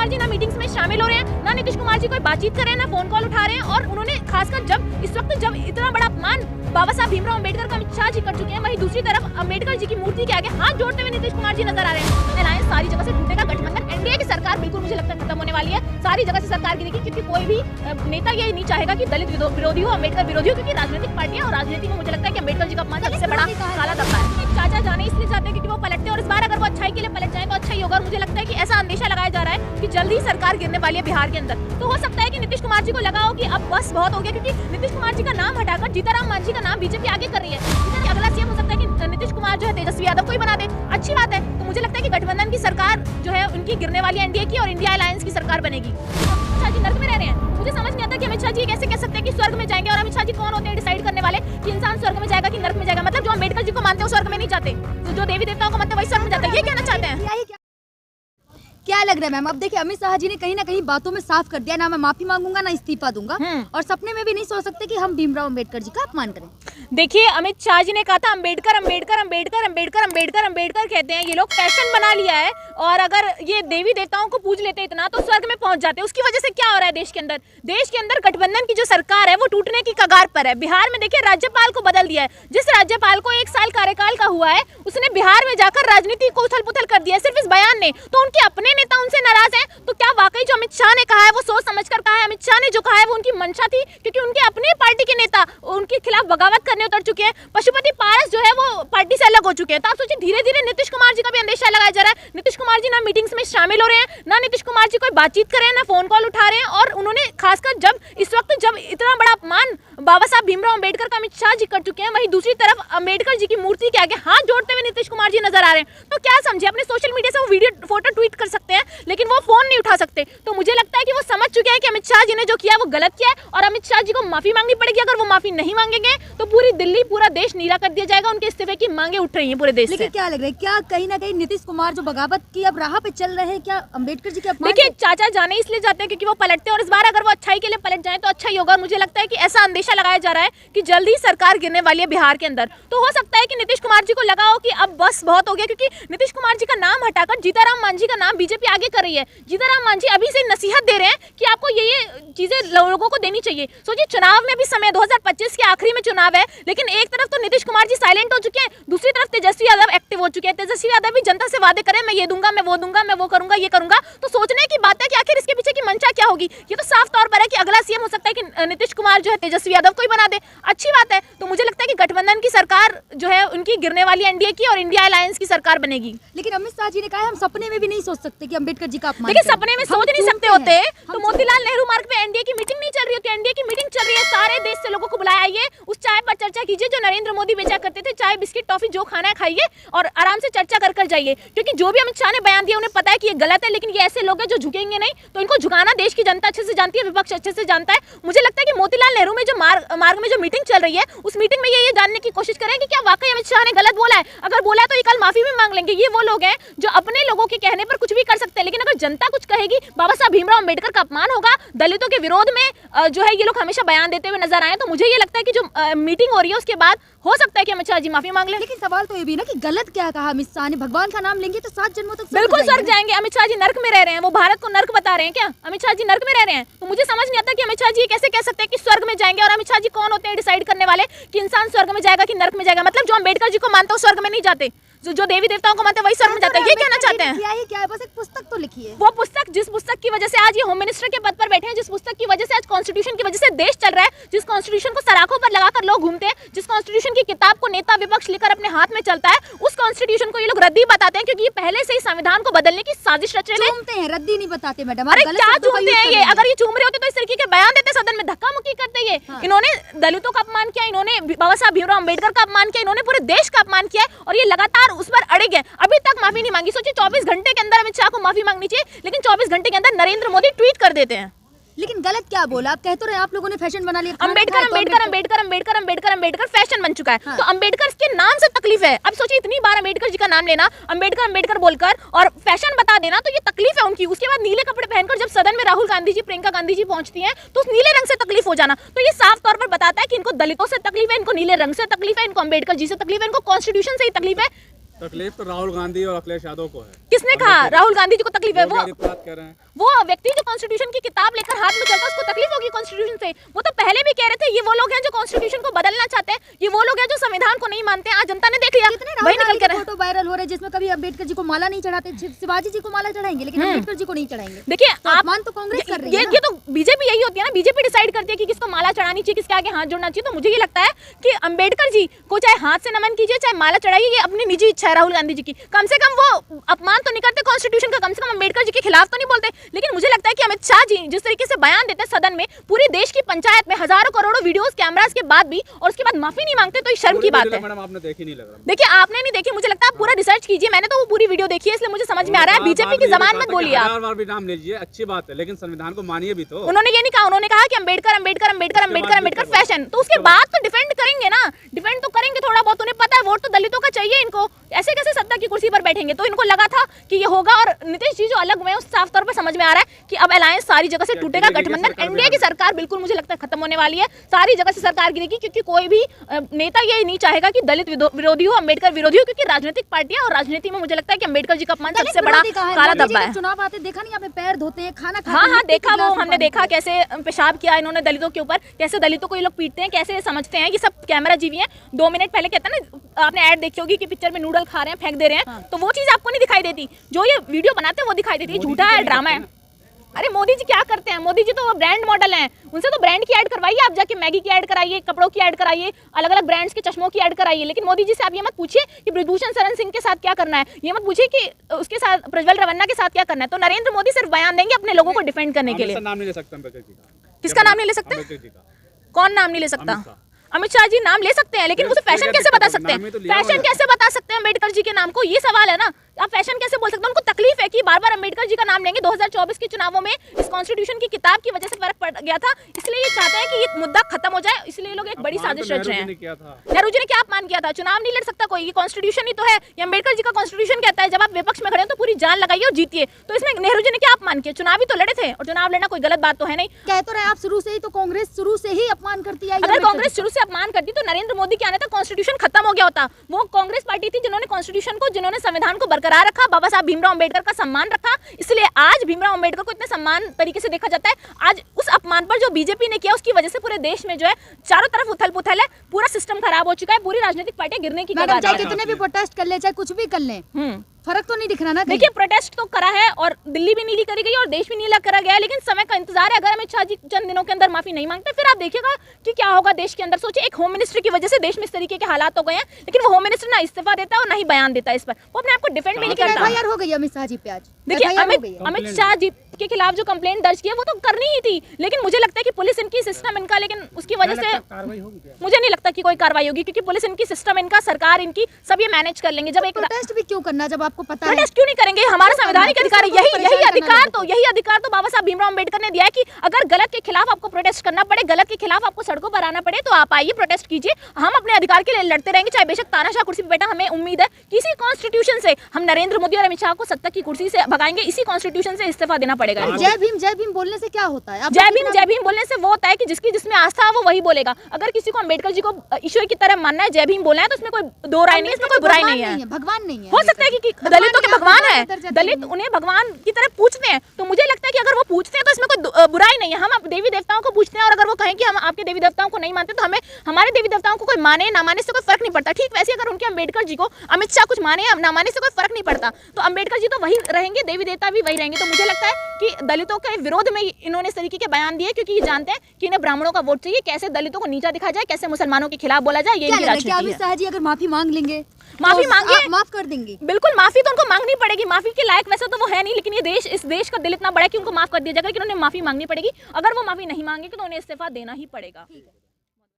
कुमार जी ना मीटिंग्स में शामिल हो रहे हैं, ना नीतीश कुमार जी कोई बातचीत कर रहे हैं, ना फोन कॉल उठा रहे हैं। और उन्होंने खासकर जब इस वक्त जब इतना बड़ा अपमान बाबा साहब भीमराव अम्बेडकर का अमित शाह जी कर चुके हैं, वहीं दूसरी तरफ अम्बेडकर जी की मूर्ति के आगे हाथ जोड़ते हुए नीतीश कुमार जी नजर आ रहे हैं। अलायंस सारी जगह से टूटेगा, गठबंधन एनडीए की सरकार बिल्कुल मुझे लगता है खत्म होने वाली है, सारी जगह से सरकार गिरेगी, क्योंकि कोई भी नेता ये नहीं चाहेगा कि दलित विरोधी हो, अम्बेडकर विरोधी हो, क्योंकि राजनीतिक पार्टियां और राजनीति में मुझे लगता है कि अम्बेडकर जी का अपमान सबसे बड़ा काला धब्बा है। चाचा जाने इसलिए चाहते हैं क्योंकि वो पलटते हैं, और इस बार अगर वो अच्छाई के लिए पलट जाए तो अच्छा ही होगा। और मुझे लगता है कि ऐसा अंदेशा लगाया जा रहा है कि जल्दी ही सरकार गिरने वाली है बिहार के अंदर। तो हो सकता है कि नीतीश कुमार जी को लगा हो कि अब बस बहुत हो गया, क्योंकि नीतीश कुमार जी का नाम हटाकर जीतनराम मांझी का नाम बीजेपी आगे कर रही है। अगला सीएम हो सकता है कि नीतीश कुमार जो है तेजस्वी यादव को ही बना दे, अच्छी बात है। तो मुझे लगता है कि गठबंधन की सरकार जो है उनकी गिरने वाली एनडीए की और इंडिया अलायंस की सरकार बनेगी। अमित शाह जी नर्क में रह रहे हैं, मुझे समझ नहीं आता कि अमित शाह जी कैसे कह सकते हैं कि स्वर्ग में जाएंगे, और अमित शाह जी कौन होते हैं डिसाइड करने वाले कि इंसान स्वर्ग में जाएगा कि नर्क में जाएगा। मतलब जो अम्बेडकर जी को मानते हैं वो स्वर्ग में नहीं जाते, जो देवी देवताओं को मानते हैं वही स्वर्ग में जाते हैं, ये कहना चाहते हैं। क्या लग रहा है मैम? अब देखिए अमित शाह जी ने कहीं ना कहीं बातों में साफ कर दिया, ना मैं माफी मांगूंगा ना इस्तीफा दूंगा, और सपने में भी नहीं सोच सकते कि हम भीमराव अम्बेडकर जी का अपमान करें। देखिए अमित शाह जी ने कहा था अम्बेडकर अम्बेडकर अम्बेडकर अम्बेडकर अम्बेडकर अम्बेडकर कहते हैं, ये लोग फैशन बना लिया है, और अगर ये देवी देवताओं को पूज लेते इतना तो स्वर्ग में पहुंच जाते। उसकी वजह से क्या हो रहा है देश के अंदर? देश के अंदर गठबंधन की जो सरकार है वो टूटने की कगार पर है। बिहार में देखिए राज्यपाल को बदल दिया है, जिस राज्यपाल को 1 साल कार्यकाल का हुआ है उसने बिहार में जाकर राजनीति को उथल पुथल कर दिया है सिर्फ इस बयान ने। तो उनके अपने नेता उनसे नाराज हैं, तो क्या वाकई जो अमित शाह ने कहा है वो सोच समझकर कहा है? अमित शाह ने जो कहा है वो उनकी मंशा थी, क्योंकि उनके अपने पार्टी के नेता उनके खिलाफ बगावत करने उतर चुके हैं। पशुपति पारस जो है वो पार्टी से अलग हो चुके हैं। तो आप सोचिए धीरे धीरे नीतीश कुमार जी का भी अंदेशा लगाया जा रहा है। नीतीश कुमार जी ना मीटिंग्स में शामिल हो रहे हैं, ना नीतीश कुमार जी कोई बातचीत कर रहे हैं, ना फोन कॉल उठा रहे हैं। और उन्होंने खासकर जब इस वक्त जब इतना बड़ा अपमान बाबा साहब भीमराव अम्बेडकर का अमित शाह जी कर चुके हैं, वहीं दूसरी तरफ अम्बेडकर जी की मूर्ति के आगे हाथ जोड़ते हुए नीतीश कुमार जी नजर आ रहे हैं। तो क्या समझे? अपने सोशल मीडिया से वो वीडियो फोटो ट्वीट कर सकते हैं, लेकिन वो फोन नहीं उठा सकते। तो मुझे लगता है कि वो समझ चुके हैं कि अमित शाह जी ने जो किया वो गलत किया है, और अमित शाह जी को माफी मांगनी पड़ेगी। अगर वो माफी नहीं मांगेंगे तो पूरी दिल्ली पूरा देश नीला कर दिया जाएगा। उनके इस्तीफे की मांगे उठ रही हैं पूरे देश से। लेकिन क्या लग रहा है, क्या कहीं ना कहीं नीतीश कुमार जो बगावत की अब राह पे चल रहे हैं, क्या अम्बेडकर जी के अपमान? देखिए चाचा जाने इसलिए जाते हैं क्योंकि वो पलटते हैं, और इस बार अगर वो अच्छाई के लिए पलट जाए तो अच्छा ही होगा। और मुझे लगता है कि ऐसा अंदेशा लगाया जा रहा है कि जल्दी सरकार गिरने वाली है बिहार के अंदर। तो हो सकता है कि नीतीश कुमार जी को लगा हो कि अब बस बहुत हो गया, क्योंकि नीतीश कुमार जी का नाम हटाकर जीतनराम मांझी का नाम बीजेपी आगे कर रही है। जीतनराम मांझी अभी से नसीहत दे रहे हैं कि आपको ये चीजें लोगों को देनी चाहिए। सोचिए चुनाव में भी समय 2025 के आखिरी में चुनाव है, लेकिन एक तरफ तो नीतीश कुमार जी साइलेंट हो चुके हैं, दूसरी तरफ तेजस्वी यादव एक्टिव हो चुके हैं। तेजस्वी यादव भी जनता से वादे करें, मैं ये दूंगा, मैं वो दूंगा, मैं वो करूंगा, ये करूंगा। तो सोचने की बात है कि आखिर इसके पीछे की मंशा क्या होगी। ये तो साफ तौर पर है कि अगला सीएम हो सकता है कि नीतीश कुमार जो है तेजस्वी यादव को ही बना दे, अच्छी बात है। तो मुझे लगता है कि गठबंधन की सरकार जो है उनकी गिरने वाली एनडीए की और इंडिया अलायंस की सरकार बनेगी। लेकिन अमित शाह जी ने कहा हम सपने में भी नहीं सोच सकते कि अम्बेडकर जी का अपमान। लेकिन सपने में सोच नहीं सकते होते तो मोतीलाल नेहरू मार्ग पे एनडीए की मीटिंग नहीं चल रही होती। एनडीए की मीटिंग चल रही है, सारे देश से लोगों को बुलाया, आइए उस चाय पर चर्चा कीजिए जो नरेंद्र मोदी बेचा करते थे। चाय बिस्किट टॉफी जो खाना है खाइए और आराम से चर्चा कर जाइए, क्योंकि जो भी अमित शाह ने बयान दिया उन्हें पता है कि ये गलत है। लेकिन ये ऐसे लोग हैं जो झुकेंगे नहीं, तो इनको झुकाना देश की जनता अच्छे से जानती है, विपक्ष अच्छे से जानता है। मुझे लगता है कि मोतीलाल नेहरू में जो मार्ग में जो मीटिंग चल रही है उस मीटिंग में ये जानने की कोशिश करें कि क्या वाकई अमित शाह ने गलत बोला है। अगर बोला है तो ये कल माफी भी मांग लेंगे। ये वो लोग हैं जो अपने लोगों के कहने पर कुछ भी कर सकते हैं, लेकिन अगर जनता कुछ कहेगी, बाबा साहब भीमराव अम्बेडकर का अपमान होगा, दलितों के विरोध में जो है ये लोग हमेशा बयान देते हुए नजर आए। तो मुझे ये लगता है कि जो मीटिंग हो रही है उसके बाद हो सकता है कि अमित शाह जी माफी मांग लें। लेकिन सवाल तो ये भी ना कि गलत क्या कहा अमित शाह ने? भगवान का नाम लेंगे तो 7 जन्मों तक बिल्कुल स्वर्ग जाएंगे। अमित शाह जी नर्क में रह रहे हैं, वो भारत को नर्क बता रहे हैं क्या? अमित शाह जी नर्क में रह रहे हैं। तो मुझे समझ नहीं आता कि अमित शाह जी कैसे कह सकते हैं कि स्वर्ग में जाएंगे, और अमित शाह जी कौन होते हैं डिसाइड करने वाले कि इंसान स्वर्ग में जाएगा कि नर्क में जाएगा। मतलब जो अम्बेडकर जी को मानते हैं वो स्वर्ग में नहीं जाते, जो देवी देवताओं को मानते हैं वही स्वर्ग में जाते हैं। ये कहना चाहते हैं? क्या है, बस एक पुस्तक तो लिखी है। वो पुस्तक, जिस पुस्तक की वजह से आज ये होम मिनिस्टर के पद पर बैठे हैं, जिस पुस्तक की वजह से आज कॉन्स्टिट्यूशन की वजह से देश चल रहा है, जिस कॉन्स्टिट्यूशन को सराखों पर लगाकर लोग घूमते हैं, जिस कॉन्स्टिट्यूशन की किताब को नेता विपक्ष लेकर अपने हाथ में चलता है, उस कॉन्स्टिट्यूशन को ये लोग रद्दी बताते हैं, क्योंकि ये पहले से ही संविधान को बदलने की साजिश रच रहे हैं। रद्दी नहीं बताते मैडम। अरे क्या चूमते हैं ये? अगर ये चूम रहे होते तो इस तरीके के बयान देते, सदन में धक्का मुक्की करते। ये इन्होंने दलितों का अपमान किया, इन्होंने बाबा साहब भीमराव अम्बेडकर का अपमान किया, इन्होंने पूरे देश का अपमान किया, और ये लगातार उस पर अड़े गए, अभी तक माफी नहीं मांगी। सोचिए 24 घंटे के अंदर अमित शाह को माफी मांगनी चाहिए, लेकिन 24 घंटे के अंदर नरेंद्र मोदी ट्वीट कर देते हैं। लेकिन गलत क्या बोला? आप कह तो रहे आप लोगों ने फैशन बना लिया। अम्बेडकर अम्बेडकर अम्बेडकर अम्बेडकर अम्बेडकर अम्बेडकर फैशन बन चुका है। तो अम्बेडकर के नाम से तकलीफ है। अब सोचिए इतनी बार अम्बेडकर जी का नाम लेना, अम्बेडकर अम्बेडकर बोलकर और फैशन बता देना, तो ये तकलीफ है उनकी। उसके बाद नीले कपड़े पहनकर जब सदन में राहुल गांधी जी, प्रियंका गांधी जी पहुंचती हैं तो उस नीले रंग से तकलीफ हो जाना, तो ये साफ तौर पर बताता है कि इनको दलितों से तकलीफ है, इनको नीले रंग से तकलीफ है, इनको अम्बेडकर जी से तकलीफ है, इनको कॉन्स्टिट्यूशन से ही तकलीफ है। तकलीफ तो राहुल गांधी और अखिलेश यादव को है। किसने कहा राहुल गांधी जी को तकलीफ है? योगी आदित्यनाथ कह रहे हैं। वो व्यक्ति जो कॉन्स्टिट्यूशन की किताब लेकर हाथ में चलता है उसको तकलीफ होगी कॉन्स्टिट्यूशन से। वो तो पहले भी कह रहे थे ये वो लोग हैं जो कॉन्स्टिट्यूशन को बदलना चाहते हैं, ये वो लोग हैं जो संविधान को नहीं मानते हैं। आज जनता ने देख लिया, वही निकल कर फोटो वायरल हो रहे जिसमें कभी अम्बेडकर जी को माला नहीं चढ़ाते, शिवाजी जी को माला चढ़ाएंगे लेकिन अम्बेडकर जी को नहीं चढ़ाएंगे। देखिए अपमान तो कांग्रेस कर रही है। ये तो बीजेपी यही होती है ना, बीजेपी डिसाइड करती है कि किसको माला चढ़ानी चाहिए, किसके आगे हाथ जोड़ना चाहिए। तो मुझे ये लगता है कि अम्बेडकर जी को चाहे हाथ से नमन कीजिए चाहे माला चढ़ाइए, ये अपनी निजी इच्छा है राहुल गांधी जी की। कम से कम वो अपमान तो नहीं करते कॉन्स्टिट्यूशन का, कम से कम अम्बेडकर जी के खिलाफ तो नहीं बोलते। लेकिन मुझे लगता है कि अमित शाह जी जिस तरीके से बयान देते हैं सदन में, पूरी देश की पंचायत में हजारों करोड़ों वीडियोस कैमरास के बाद भी, और उसके बाद माफी नहीं मांगते, तो ये शर्म की बात है। मैडम आपने देखी नहीं लग रहा। देखिए आपने नहीं देखी, मुझे लगता है आप पूरा रिसर्च कीजिए। मैंने तो वो पूरी वीडियो देखी है, इसलिए मुझे समझ में आ रहा है। बीजेपी की जबान मत बोलिए आप। बार भी नाम लीजिए, अच्छी बात है, लेकिन संविधान को मानिए भी तो। उन्होंने ये नहीं कहा, उन्होंने कहा कि अम्बेडकर अम्बेडकर अम्बेडकर अम्बेडकर अम्बेडकर फैशन। तो उसके बाद तो डिफेंड करेंगे ना, डिफेंड तो करेंगे थोड़ा बहुत। उन्हें पता है वोट तो दलितों का चाहिए इनको, ऐसे कैसे सत्ता की कुर्सी पर बैठेंगे। तो इनको लगा था कि ये होगा, और नीतीश जी जो अलग हुए हैं उस साफ तौर पर समझ में आ रहा है कि अब अलायंस सारी जगह से टूटेगा। गठबंधन एनडीए की सरकार बिल्कुल मुझे लगता है खत्म होने वाली है, सारी जगह से सरकार गिरेगी, क्योंकि कोई भी नेता ये नहीं चाहेगा कि दलित विरोधी हो, अम्बेडकर विरोधी हो, क्योंकि राजनीतिक पार्टियां और राजनीति में मुझे लगता है कि अम्बेडकर जी का अपमान सबसे बड़ा काला धब्बा है। चुनाव आते देखा नहीं, यहाँ पे पैर धोते हैं, खाना खाते हैं। हाँ देखा, वो हमने देखा कैसे पेशाब किया इन्होंने दलितों के ऊपर, कैसे दलितों को ये लोग पीटते हैं, कैसे समझते हैं। ये सब कैमरा जीवी है। 2 मिनट पहले कहता है ना, आपने ऐड देखी होगी कि पिक्चर में नूडल खा रहे हैं, फेंक दे रहे हैं, तो वो चीज आपको नहीं दिखाई देती। जो ये वीडियो बनाते हैं वो दिखाई देती है, झूठा है, ड्रामा है। अरे मोदी जी क्या करते हैं? मोदी जी तो ब्रांड मॉडल हैं, उनसे तो ब्रांड की ऐड करवाइए आप, जाके मैगी की ऐड कराइए, कपड़ों की ऐड कराइए, अलग अलग ब्रांड्स के चश्मों की ऐड कराइए। लेकिन मोदी जी से आप ये मत पूछिए कि ब्रजभूषण शरण सिंह के साथ क्या करना है, ये मत पूछिए कि उसके साथ प्रज्वल रवन्ना के साथ क्या करना है। तो नरेंद्र मोदी सिर्फ बयान देंगे अपने लोगों को डिफेंड करने के लिए। नाम नहीं ले सकते अम्बेडकर जी का। किसका नाम नहीं ले सकते? कौन नाम नहीं ले सकता? अमित शाह जी नाम ले सकते हैं, लेकिन उसे फैशन कैसे बता सकते हैं? फैशन कैसे बता सकते हैं अम्बेडकर जी के नाम को? ये सवाल है ना, आप फैशन कैसे बोल सकते हैं? उनको तकलीफ है कि बार बार अम्बेडकर जी का नाम लेंगे। 2024 के चुनावों में इस कॉन्स्टिट्यूशन की किताब की वजह से फर्क पड़ गया था, इसलिए ये चाहते हैं कि ये मुद्दा खत्म हो जाए, इसलिए लोग एक बड़ी साजिश रच रहे हैं। नेहरू जी ने क्या अपमान किया था? चुनाव नहीं लड़ सकता कोई, ये कॉन्स्टिट्यूशन ही तो है, ये अम्बेडकर जी का कॉन्स्टिट्यूशन कहता है जब आप विपक्ष में खड़े हो तो पूरी जान लगाइए और जीतिए। तो इसमें नेहरू जी ने क्या अपमान किया? चुनाव ही तो लड़े थे, और चुनाव लड़ना कोई गलत बात तो है नहीं। कह तो रहे आप शुरू से ही, तो कांग्रेस शुरू से ही अपमान करती है। अगर कांग्रेस शुरू से अपमान करती तो नरेंद्र मोदी के आने तक कॉन्स्टिट्यूशन खत्म हो गया होता। वो कांग्रेस पार्टी थी जिन्होंने कॉन्स्टिट्यूशन को, जिन्होंने संविधान को बरकरार रखा, बाबा साहब भीमराव अंबेडकर का सम्मान रखा, इसलिए आज भीमराव अंबेडकर को इतने सम्मान तरीके से देखा जाता है। आज उस अपमान पर जो बीजेपी ने किया उसकी वजह से पूरे देश में जो है चारों तरफ उथल पुथल है, पूरा सिस्टम खराब हो चुका है, पूरी राजनीतिक पार्टियां गिरने की कगार चाहे कितने भी प्रोटेस्ट कर ले, चाहे कुछ भी कर ले, फर्क तो नहीं दिख रहा ना। देखिए प्रोटेस्ट तो करा है, और दिल्ली भी नीली करी गई और देश भी नीला करा गया है, लेकिन समय का इंतजार है। अगर अमित शाह जी चंद दिनों के अंदर माफी नहीं मांगते, फिर आप देखिएगा कि क्या होगा देश के अंदर। सोचिए, एक होम मिनिस्टर की वजह से देश में इस तरीके के हालात हो गए हैं, लेकिन वो होम मिनिस्टर ना इस्तीफा देता है और ना ही बयान देता है इस पर, वो अपने आप को डिफेंड भी नहीं करता। एफआईआर हो गई अमित शाह जी पे आज। देखिए अमित शाह जी के खिलाफ जो कंप्लेंट दर्ज की है वो तो करनी ही थी, लेकिन मुझे लगता है कि पुलिस इनकी सिस्टम इनका, लेकिन उसकी वजह से मुझे नहीं लगता कि कोई कार्रवाई होगी, क्योंकि पुलिस इनकी सिस्टम इनका, सरकार इनकी, सब ये मैनेज कर लेंगे। जब एक प्रोटेस्ट भी क्यों करना जब आपको पता है? प्रोटेस्ट क्यों नहीं करेंगे? हमारा संवैधानिक अधिकार है, यही अधिकार तो बाबा साहब भीमराव अंबेडकर ने दिया है कि अगर गलत के खिलाफ आपको प्रोटेस्ट करना पड़े, गलत के खिलाफ आपको सड़कों पर आना पड़े, तो आप आइए, प्रोटेस्ट कीजिए। हम अपने अधिकार के लिए लड़ते रहेंगे, चाहे बेशक तानाशाह कुर्सी पर बैठा। हमें उम्मीद है किसी कॉन्स्टिट्यूशन से हम नरेंद्र मोदी और अमित शाह को सत्ता की कुर्सी से भगाएंगे, इसी कॉन्स्टिट्यूशन से इस्तीफा देना पड़ेगा। जय भीम बोलने से क्या होता है? जय भीम बोलने से वो होता है कि जिसकी जिसमें आस्था है वो वही बोलेगा। अगर किसी को अंबेडकर जी को ईश्वर की तरह मानना है, जय भीम बोलना है, तो उसमें कोई दो राय नहीं है, इसमें कोई बुराई नहीं है। भगवान नहीं है। हो सकता है कि दलितों के भगवान है, दलित उन्हें भगवान की तरह पूछते हैं, तो मुझे लगता है कि अगर वो पूछते हैं तो इसमें कोई बुराई नहीं है। हम देवी देवताओं को पूछते हैं, और अगर वो कहें कि हम आपके देवी देवताओं को नहीं मानते, तो हमें हमारे देवी देवताओं को कोई माने ना माने से कोई फर्क नहीं पड़ता। ठीक वैसे अगर उनके अंबेडकर जी को अमित शाह कुछ माने या ना माने से कोई फर्क नहीं पड़ता, तो अंबेडकर जी तो वही रहेंगे, देवी देवता भी वही रहेंगे। तो मुझे लगता है कि दलितों के विरोध में इन्होंने इस तरीके के बयान दिए, क्योंकि ये जानते हैं कि इन्हें ब्राह्मणों का वोट चाहिए, कैसे दलितों को नीचा दिखा जाए, कैसे मुसलमानों के खिलाफ बोला जाए, ये इनकी राजनीति है। अमित शाह जी अगर माफी मांग लेंगे, माफी मांगे, माफ कर देंगे? बिल्कुल, माफी तो उनको मांगनी पड़ेगी। माफी के लायक वैसे तो वो है नहीं, लेकिन ये देश, इस देश का दिल इतना बड़ा है कि उनको माफ कर दिया जाएगा, कि उन्हें माफी मांगनी पड़ेगी। अगर वो माफी नहीं मांगेंगे तो उन्हें इस्तीफा देना ही पड़ेगा।